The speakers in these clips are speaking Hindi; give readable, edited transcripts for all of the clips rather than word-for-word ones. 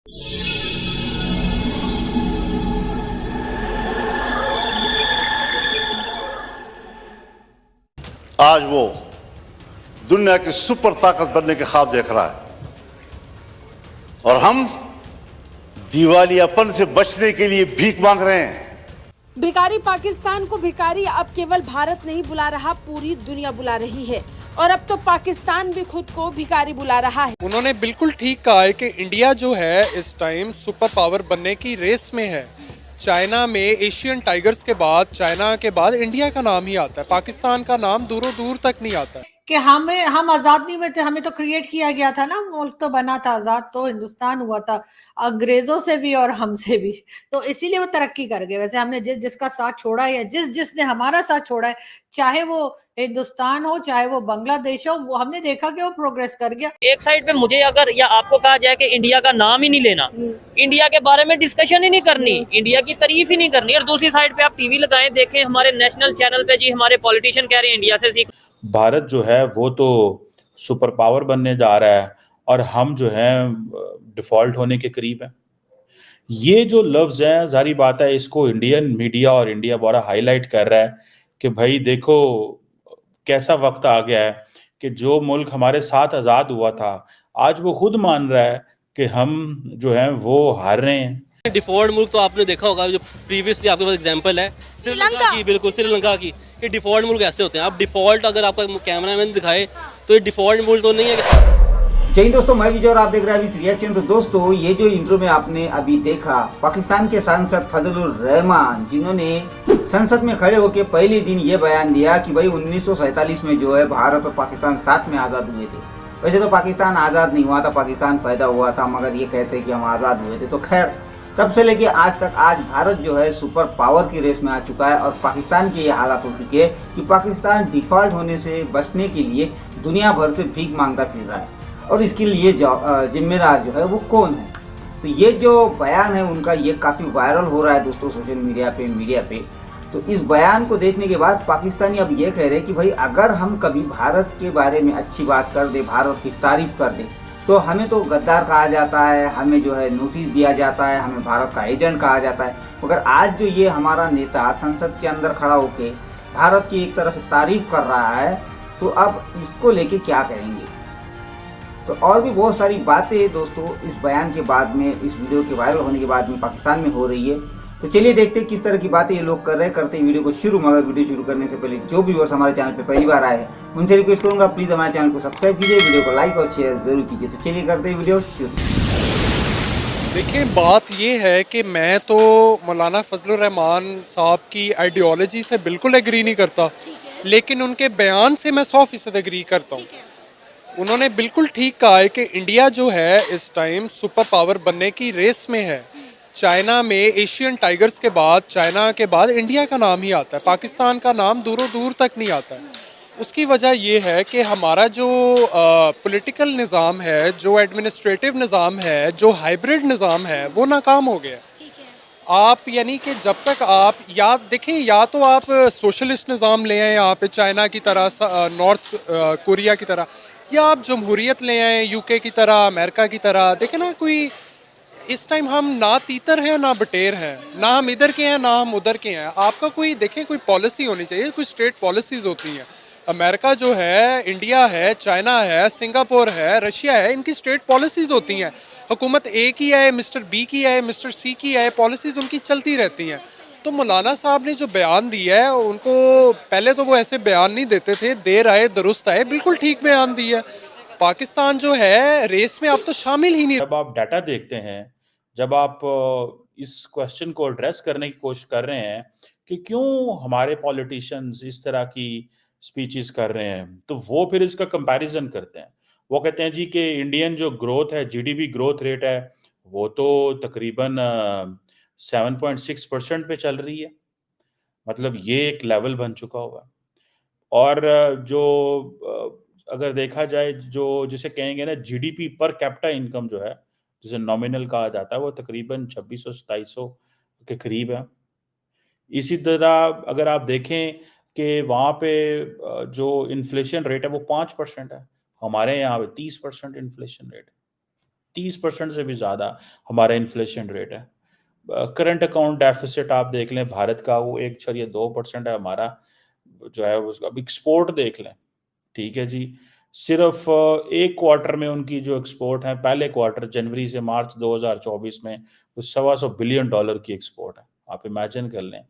आज वो दुनिया की सुपर ताकत बनने के ख्वाब देख रहा है और हम दिवालियापन से बचने के लिए भीख मांग रहे हैं। भिखारी पाकिस्तान को भिखारी अब केवल भारत नहीं बुला रहा, पूरी दुनिया बुला रही है और अब तो पाकिस्तान भी खुद को भिखारी बुला रहा है। उन्होंने बिल्कुल ठीक कहा है कि इंडिया जो है इस टाइम सुपर पावर बनने की रेस में है। चाइना में एशियन टाइगर्स के बाद, चाइना के बाद इंडिया का नाम ही आता है, पाकिस्तान का नाम दूरों दूर तक नहीं आता है। कि हम आजाद नहीं हुए थे, हमें तो क्रिएट किया गया था ना, मुल्क तो बना था, आजाद तो हिंदुस्तान हुआ था अंग्रेजों से भी और हमसे भी, तो इसीलिए वो तरक्की कर गए। वैसे हमने जिसका साथ छोड़ा है या जिसने हमारा साथ छोड़ा है, चाहे वो हिंदुस्तान हो चाहे वो बांग्लादेश हो, वो हमने देखा कि वो प्रोग्रेस कर गया। एक साइड पे मुझे अगर या आपको कहा जाए कि इंडिया का नाम ही नहीं लेना, इंडिया के बारे में डिस्कशन ही नहीं करनी, इंडिया की तारीफ ही नहीं करनी, और दूसरी साइड पे आप टीवी लगाएं देखें हमारे नेशनल चैनल पे जी हमारे पॉलिटिशियन कह रहे हैं इंडिया से सीख। भारत जो है वो तो सुपर पावर बनने जा रहा है और हम जो है डिफॉल्ट होने के करीब हैं। ये जो लफ्ज़ हैं, जारी बात है इसको इंडियन मीडिया और इंडिया बड़ा हाईलाइट कर रहा है कि भाई देखो कैसा वक्त आ गया है कि जो मुल्क हमारे साथ आज़ाद हुआ था आज वो खुद मान रहा है कि हम जो हैं वो हार रहे हैं। डिफॉल्ट मुल्क तो आपने देखा होगा, जो प्रीवियसली आपके पास एग्जांपल है श्रीलंका की, बिल्कुल श्रीलंका की। ये डिफॉल्ट मुल्क ऐसे होते हैं। अब डिफॉल्ट अगर आपका कैमरामैन दिखाए तो ये डिफॉल्ट मुल्क तो नहीं है। जय हिंद दोस्तों, मैं विजय और आप देख रहे हैं अभी रिएक्शन। तो दोस्तों, ये जो इंट्रो में आपने अभी देखा, पाकिस्तान के सांसद फजलुर रहमान, जिन्होंने संसद में खड़े होकर पहले दिन ये बयान दिया कि भाई 1947 में जो है भारत और पाकिस्तान साथ में आज़ाद हुए थे। वैसे तो पाकिस्तान आज़ाद नहीं हुआ था, पाकिस्तान पैदा हुआ था, मगर ये कहते हैं कि हम आज़ाद हुए थे। तो खैर, तब से लेके आज तक आज भारत जो है सुपर पावर की रेस में आ चुका है और पाकिस्तान की ये हालत हो चुकी है कि पाकिस्तान डिफॉल्ट होने से बचने के लिए दुनिया भर से भीख मांगता फिर रहा है। और इसके लिए जिम्मेदार जो है वो कौन है? तो ये जो बयान है उनका, ये काफ़ी वायरल हो रहा है दोस्तों सोशल मीडिया पे। तो इस बयान को देखने के बाद पाकिस्तानी अब ये कह रहे हैं कि भाई अगर हम कभी भारत के बारे में अच्छी बात कर दे, भारत की तारीफ कर दे, तो हमें तो गद्दार कहा जाता है, हमें जो है नोटिस दिया जाता है, हमें भारत का एजेंट कहा जाता है। मगर आज जो ये हमारा नेता संसद के अंदर खड़ा होकर भारत की एक तरह से तारीफ कर रहा है, तो अब इसको लेके क्या करेंगे? तो और भी बहुत सारी बातें दोस्तों इस बयान के बाद में, इस वीडियो के वायरल होने के बाद में पाकिस्तान में हो रही है। तो चलिए देखते हैं किस तरह की बातें ये लोग कर रहे हैं। करते हैं वीडियो को शुरू। मगर वीडियो शुरू करने से पहले जो व्यूअर्स हमारे चैनल पे पहली बार आए हैं उनसे रिक्वेस्ट करूंगा, प्लीज़ हमारे चैनल को सब्सक्राइब कीजिए, वीडियो को लाइक और शेयर जरूर कीजिए। तो चलिए करते हैं वीडियो शुरू। देखिए, बात ये है कि मैं तो मौलाना फजलुर रहमान साहब की आइडियोलॉजी से बिल्कुल एग्री नहीं करता, लेकिन उनके बयान से मैं 100% एग्री करता हूँ। उन्होंने बिल्कुल ठीक कहा है कि इंडिया जो है इस टाइम सुपर पावर बनने की रेस में है। चाइना में एशियन टाइगर्स के बाद, चाइना के बाद इंडिया का नाम ही आता है, पाकिस्तान का नाम दूरों दूर तक नहीं आता है। उसकी वजह ये है कि हमारा जो पॉलिटिकल निज़ाम है, जो एडमिनिस्ट्रेटिव निज़ाम है, जो हाइब्रिड निज़ाम है, वो नाकाम हो गया। आप यानी कि जब तक आप देखें, या तो आप सोशलिस्ट निज़ाम ले आएँ यहाँ पे चाइना की तरह, नॉर्थ कोरिया की तरह, या आप जमहूरियत ले आएँ यूके की तरह, अमेरिका की तरह। देखें ना, कोई इस टाइम हम ना तीतर हैं ना बटेर हैं, ना हम इधर के हैं ना हम उधर के हैं। आपका कोई देखें, कोई पॉलिसी होनी चाहिए, कोई स्टेट पॉलिसीज़ होती हैं। अमेरिका जो है, इंडिया है, चाइना है, सिंगापुर है, रशिया है, इनकी स्टेट पॉलिसीज़ होती हैं। हुकूमत ए की आए, मिस्टर बी की आए, मिस्टर सी की आए, पॉलिसीज़ उनकी चलती रहती हैं। तो मौलाना साहब ने जो बयान दिया है, उनको पहले तो वो ऐसे बयान नहीं देते थे, देर आए दुरुस्त आए, बिल्कुल ठीक बयान दिया है। पाकिस्तान जो है रेस में अब तो शामिल ही नहीं। जब आप डाटा देखते हैं, जब आप इस क्वेश्चन को एड्रेस करने की कोशिश कर रहे हैं कि क्यों हमारे पॉलिटिशियंस इस तरह की स्पीचेस कर रहे हैं, तो वो फिर इसका कंपैरिजन करते हैं। वो कहते हैं जी कि इंडियन जो ग्रोथ है, जीडीपी ग्रोथ रेट है, वो तो तकरीबन 7.6% पे चल रही है। मतलब ये एक लेवल बन चुका हुआ। और अगर देखा जाए, जो जिसे कहेंगे ना जीडीपी पर कैपिटा इनकम जो है, जिसे नॉमिनल कहा जाता है, वो तकरीबन 2600-2700 के करीब है। इसी तरह अगर आप देखें कि वहाँ पे जो इन्फ्लेशन रेट है वो 5% है, हमारे यहाँ पे 30% इन्फ्लेशन रेट है। 30% से भी ज़्यादा हमारा इन्फ्लेशन रेट है। करंट अकाउंट डेफिसिट आप देख लें भारत का, वो 1.2% है हमारा जो है उसका। अब एक्सपोर्ट देख लें, ठीक है जी, सिर्फ एक क्वार्टर में उनकी जो एक्सपोर्ट है, पहले क्वार्टर जनवरी से मार्च 2024 में वो $125 बिलियन की एक्सपोर्ट है, आप इमेजिन कर लें,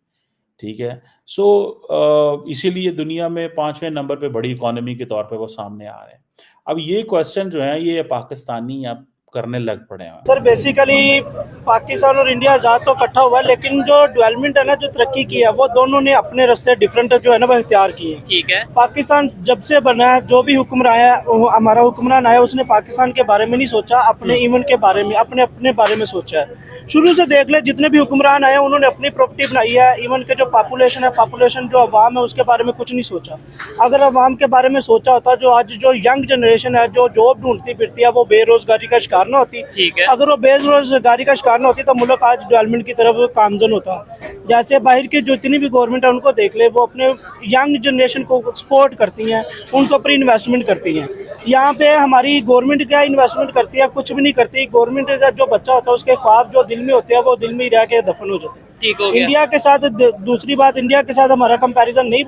ठीक है। सो इसीलिए दुनिया में 5वें नंबर पे बड़ी इकोनॉमी के तौर पे वो सामने आ रहे हैं। अब ये क्वेश्चन जो है ये पाकिस्तानी अब करने लग पड़े हैं। सर बेसिकली पाकिस्तान और इंडिया आज़ाद तो इकट्ठा हुआ है, लेकिन जो डेवलपमेंट है ना, जो तरक्की की है, वो दोनों ने अपने रास्ते डिफरेंट जो है ना वो इख्तियार किए। ठीक है। पाकिस्तान जब से बना है, जो भी हुक्मरान है, हमारा हुक्मरान आया, उसने पाकिस्तान के बारे में नहीं सोचा, अपने इवन के बारे में, अपने अपने बारे में सोचा है। शुरू से देख ले, जितने भी हुक्मरान आए उन्होंने अपनी प्रॉपर्टी बनाई है। इवन के जो पॉपुलेशन है, पॉपुलेशन जो अवाम है, उसके बारे में कुछ नहीं सोचा। अगर अवाम के बारे में सोचा होता, जो आज जो यंग जनरेशन है जो जॉब ढूंढती फिरती है, वो बेरोजगारी का शिकार ना होती। ठीक है। अगर वो बेरोजगारी का शिकार न होती तो मुल्क आज डेवलपमेंट की तरफ कामजन होता। जैसे बाहर की जितनी भी गवर्नमेंट है उनको देख ले, वो अपने यंग जनरेशन को सपोर्ट करती हैं, उनके ऊपर इन्वेस्टमेंट करती हैं। यहाँ पे हमारी गवर्नमेंट क्या इन्वेस्टमेंट करती है? कुछ भी नहीं करती। गवर्नमेंट का जो बच्चा होता है उसके ख्वाब जो दिल में होते हैं वो दिल में ही रह के दफन हो जाते हैं। ठीक हो गया। इंडिया के साथ दूसरी बात, इंडिया के साथ हमारा कंपैरिजन नहीं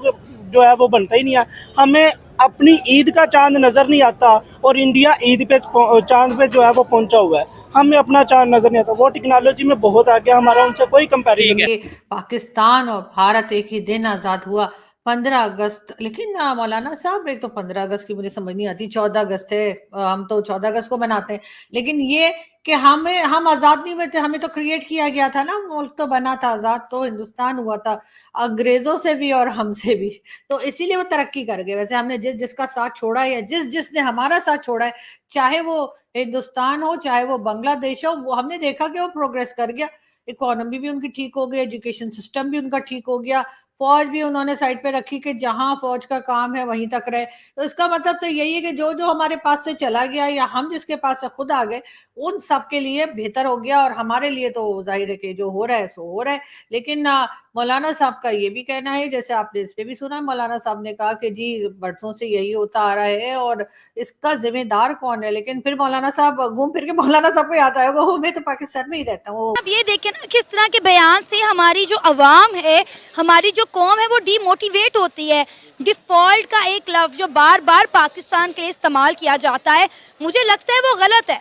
जो है वो बनता ही नहीं है। हमें अपनी ईद का चांद नजर नहीं आता और इंडिया ईद पे चांद पे जो है वो पहुंचा हुआ है, हमें अपना चांद नजर नहीं आता। वो टेक्नोलॉजी में बहुत आगे, हमारा उनसे कोई कंपैरिजन नहीं। पाकिस्तान और भारत एक ही दिन आजाद हुआ, 15 अगस्त। लेकिन मौलाना साहब, एक तो 15 अगस्त की मुझे समझ नहीं आती, 14 अगस्त है, हम तो 14 अगस्त को मनाते हैं। लेकिन ये कि हम आजाद नहीं हुए थे, हमें तो क्रिएट किया गया था ना, मुल्क तो बना था, आजाद तो हिंदुस्तान हुआ था अंग्रेजों से भी और हमसे भी, तो इसीलिए वो तरक्की कर गए। वैसे हमने जिसका साथ छोड़ा है या जिसने हमारा साथ छोड़ा है, चाहे वो हिंदुस्तान हो चाहे वो बांग्लादेश हो, वो हमने देखा कि वो प्रोग्रेस कर गया। इकोनॉमी भी उनकी ठीक हो गई, एजुकेशन सिस्टम भी उनका ठीक हो गया, फौज भी उन्होंने साइड पे रखी कि जहां फौज का काम है वहीं तक रहे। तो इसका मतलब तो यही है कि जो जो हमारे पास से चला गया या हम जिसके पास से खुद आ गए, उन सब के लिए बेहतर हो गया, और हमारे लिए तो जाहिर है कि जो हो रहा है सो हो रहा है। लेकिन मौलाना साहब का ये भी कहना है, जैसे आपने इस पे भी सुना, मौलाना साहब ने कहा कि जी बरसों से यही होता आ रहा है और इसका जिम्मेदार कौन है। लेकिन फिर मौलाना साहब घूम फिर के मौलाना साहब को याद आएगा, वो मैं तो पाकिस्तान में ही रहता हूँ। अब ये देखें ना, किस तरह के बयान से हमारी जो अवाम है, हमारी जो कौम है, वो डीमोटिवेट होती है। डिफॉल्ट का एक लफ्ज जो बार बार पाकिस्तान के लिए इस्तेमाल किया जाता है, मुझे लगता है वो गलत है।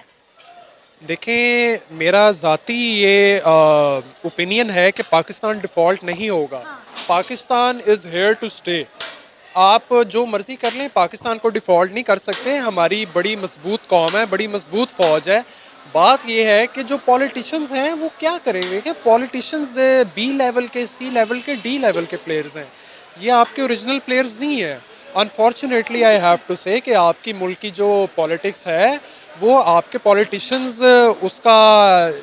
देखें, मेरा ज़ाती ये ओपिनियन है कि पाकिस्तान डिफ़ॉल्ट नहीं होगा। Pakistan is here to stay. आप जो मर्ज़ी कर लें, पाकिस्तान को डिफ़ॉल्ट नहीं कर सकते। हमारी बड़ी मजबूत कौम है, बड़ी मजबूत फ़ौज है। बात ये है कि जो पॉलिटिशियंस हैं वो क्या करेंगे, कि पॉलिटिशियंस बी लेवल के, सी लेवल के, डी लेवल के प्लेयर्स हैं, ये आपके ओरिजिनल प्लेयर्स नहीं है। अनफॉर्चुनेटली आई हैव टू से कि आपकी मुल्क की जो पॉलिटिक्स है वो आपके पॉलिटिशियंस उसका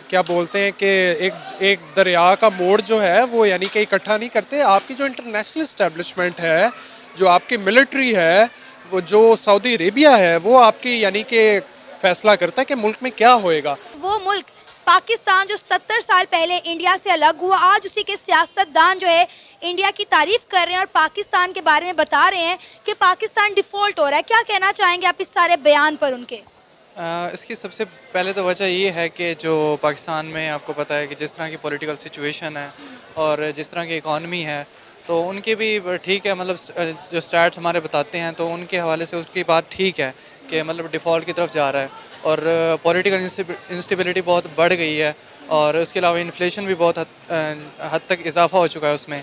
क्या बोलते हैं कि एक दरिया का मोड़ जो है वो यानी कि इकट्ठा नहीं करते। आपकी जो इंटरनेशनल इस्टेब्लिशमेंट है, जो आपकी मिलिट्री है, वो जो सऊदी अरेबिया है, वो आपकी यानी कि फैसला करता है कि मुल्क में क्या होएगा। वो मुल्क पाकिस्तान जो 77 साल पहले इंडिया से अलग हुआ, आज उसी के सियासतदान जो है इंडिया की तारीफ कर रहे हैं और पाकिस्तान के बारे में बता रहे हैं कि पाकिस्तान डिफ़ॉल्ट हो रहा है। क्या कहना चाहेंगे आप इस सारे बयान पर उनके? इसकी सबसे पहले तो वजह ये है कि जो पाकिस्तान में आपको पता है कि जिस तरह की पॉलिटिकल सिचुएशन है और जिस तरह की इकॉनमी है, तो उनकी भी ठीक है, मतलब जो स्टैट्स हमारे बताते हैं तो उनके हवाले से उसकी बात ठीक है कि मतलब डिफ़ॉल्ट की तरफ जा रहा है और पॉलिटिकल इंस्टेबिलिटी बहुत बढ़ गई है और उसके अलावा इन्फ्लेशन भी बहुत हद तक इजाफा हो चुका है उसमें।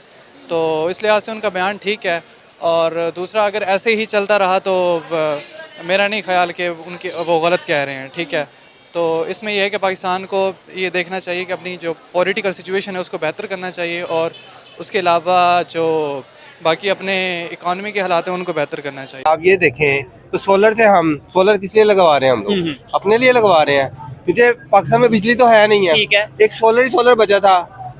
तो इस लिहाज से उनका बयान ठीक है। और दूसरा, अगर ऐसे ही चलता रहा तो मेरा नहीं ख्याल कि उनके वो गलत कह रहे हैं, ठीक है। तो इसमें यह है कि पाकिस्तान को ये देखना चाहिए कि अपनी जो पॉलिटिकल सिचुएशन है उसको बेहतर करना चाहिए और उसके अलावा जो बाकी अपने इकॉनमी के हालात हैं उनको बेहतर करना चाहिए। आप ये देखें तो सोलर किस लिए लगवा रहे हैं? हम लोग अपने लिए लगवा रहे हैं, क्योंकि पाकिस्तान में बिजली तो है नहीं है। एक सोलर बचा था,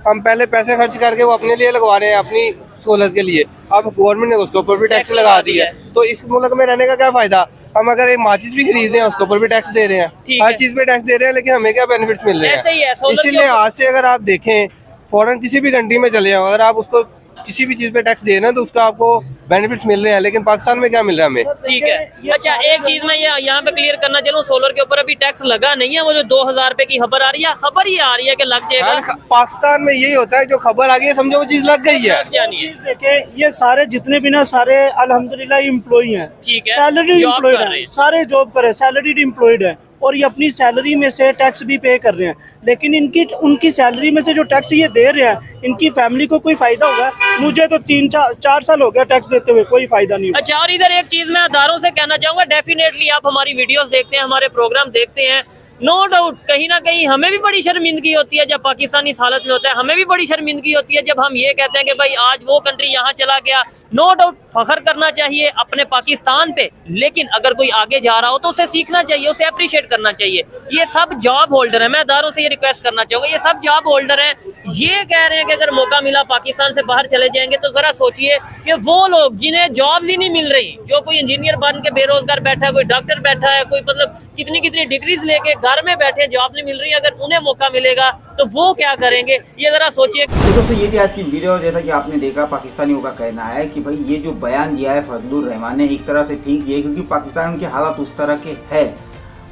हम पहले पैसे खर्च करके वो अपने लिए लगवा रहे हैं, अपनी सोलर के लिए। अब गवर्नमेंट ने उसके ऊपर भी टैक्स लगा दिया है, तो इस मुल्क में रहने का क्या फायदा? हम अगर एक माचिस भी खरीद रहे हैं उसके ऊपर भी टैक्स दे रहे हैं, हर चीज पे टैक्स दे रहे हैं, लेकिन हमें क्या बेनिफिट्स मिल रहे हैं? इसीलिए आज से अगर आप देखें फॉरेन किसी भी कंट्री में चले जाओ, अगर आप उसको किसी भी चीज पे टैक्स दे ना तो उसका आपको बेनिफिट्स मिल रहे हैं, लेकिन पाकिस्तान में क्या मिल रहा है हमें? ठीक है। अच्छा, एक चीज मैं यहाँ पे क्लियर करना चाहूँ, सोलर के ऊपर अभी टैक्स लगा नहीं है, वो जो 2000 रुपए की खबर आ रही है, खबर ही आ रही है कि लग जाएगा। पाकिस्तान में यही होता है, जो खबर आ गई है समझो वो चीज लग गई है। चीज देखे, ये सारे जितने भी ना सारे अल्हम्दुलिल्लाह एम्प्लॉई हैं, ठीक है, सैलरी जॉब एम्प्लॉयड कर रहे है, हैं। सारे जॉब कर रहे हैं, सैलरीड एम्प्लॉयड है, और ये अपनी सैलरी में से टैक्स भी पे कर रहे हैं। लेकिन उनकी सैलरी में से जो टैक्स ये दे रहे हैं, इनकी फैमिली को कोई फायदा होगा? मुझे तो 3-4 साल हो गया टैक्स देते हुए, कोई फायदा नहीं हुआ। अच्छा, और इधर एक चीज मैं अदारों से कहना चाहूंगा, डेफिनेटली आप हमारी वीडियोस देखते हैं, हमारे प्रोग्राम देखते हैं, नो डाउट कहीं ना कहीं हमें भी बड़ी शर्मिंदगी होती है जब पाकिस्तान इस हालत में होता है। हमें भी बड़ी शर्मिंदगी होती है जब हम ये कहते हैं कि भाई आज वो कंट्री यहाँ चला गया। नो डाउट फख्र करना चाहिए अपने पाकिस्तान पे, लेकिन अगर कोई आगे जा रहा हो तो उसे सीखना चाहिए, उसे अप्रिशिएट करना चाहिए। ये सब जॉब होल्डर है, मैं अदारों से ये रिक्वेस्ट करना चाहूंगा, ये सब जॉब होल्डर हैं, ये कह रहे हैं कि अगर मौका मिला पाकिस्तान से बाहर चले जाएंगे, तो जरा सोचिए कि वो लोग जिन्हें जॉब्स ही नहीं मिल रही, जो कोई इंजीनियर बन के बेरोजगार बैठा है, कोई डॉक्टर बैठा है, कोई मतलब कितनी कितनी डिग्रीज लेके घर में बैठे, जॉब नहीं मिल रही, अगर उन्हें मौका मिलेगा तो वो क्या करेंगे, ये जरा सोचिए। तो दोस्तों ये थी आज की वीडियो। जैसा कि आपने देखा, पाकिस्तानियों का कहना है कि भाई ये जो बयान दिया है फजलुर रहमान ने, एक तरह से ठीक है, क्योंकि पाकिस्तान के हालात उस तरह के है,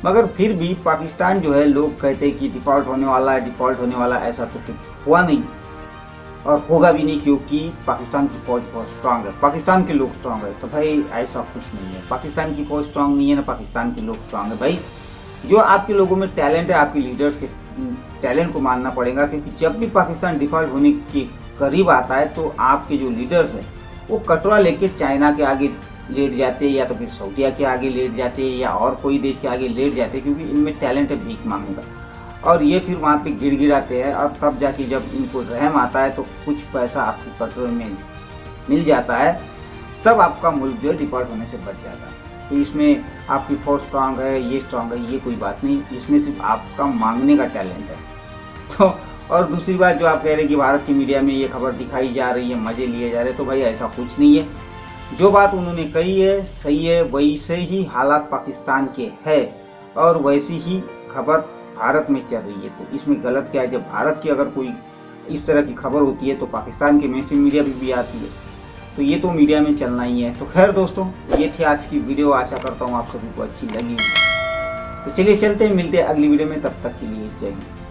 मगर फिर भी पाकिस्तान जो है, लोग कहते हैं कि डिफॉल्ट होने वाला है, डिफॉल्ट होने वाला है, ऐसा तो कुछ हुआ नहीं और होगा भी नहीं, क्योंकि पाकिस्तान की फौज बहुत स्ट्रांग है, पाकिस्तान के लोग स्ट्रांग है। तो भाई ऐसा कुछ नहीं है, पाकिस्तान की फौज स्ट्रांग नहीं है ना पाकिस्तान के लोग स्ट्रांग है। भाई जो आपके लोगों में टैलेंट है, आपके लीडर्स के टैलेंट को मानना पड़ेगा, क्योंकि जब भी पाकिस्तान डिफॉल्ट होने के करीब आता है तो आपके जो लीडर्स हैं वो कटोरा लेके चाइना के आगे लेट जाते हैं, या तो फिर सऊदीया के आगे लेट जाते हैं, या और कोई देश के आगे लेट जाते हैं, क्योंकि इनमें टैलेंट है भीख मांगने का। और ये फिर वहाँ पे गिड़गिड़ाते हैं, और तब जाके जब इनको रहम आता है तो कुछ पैसा आपके कटोरे में मिल जाता है, तब आपका मुल्क जो है डिफॉल्ट होने से बच जाता है। तो इसमें आपकी फौज स्ट्रांग है, ये स्ट्रांग है, ये कोई बात नहीं, इसमें सिर्फ आपका मांगने का टैलेंट है। तो और दूसरी बात जो आप कह रहे हैं कि भारत की मीडिया में ये खबर दिखाई जा रही है, मज़े लिए जा रहे हैं, तो भाई ऐसा कुछ नहीं है। जो बात उन्होंने कही है सही है, वैसे ही हालात पाकिस्तान के है और वैसी ही खबर भारत में चल रही है, तो इसमें गलत क्या है? जब भारत की अगर कोई इस तरह की खबर होती है तो पाकिस्तान के मेन स्ट्रीम मीडिया भी आती है, तो ये तो मीडिया में चलना ही है। तो खैर दोस्तों, ये थी आज की वीडियो, आशा करता हूँ आप सभी को अच्छी लगी। तो चलिए चलते हैं, मिलते हैं अगली वीडियो में, तब तक के लिए जय हिंद।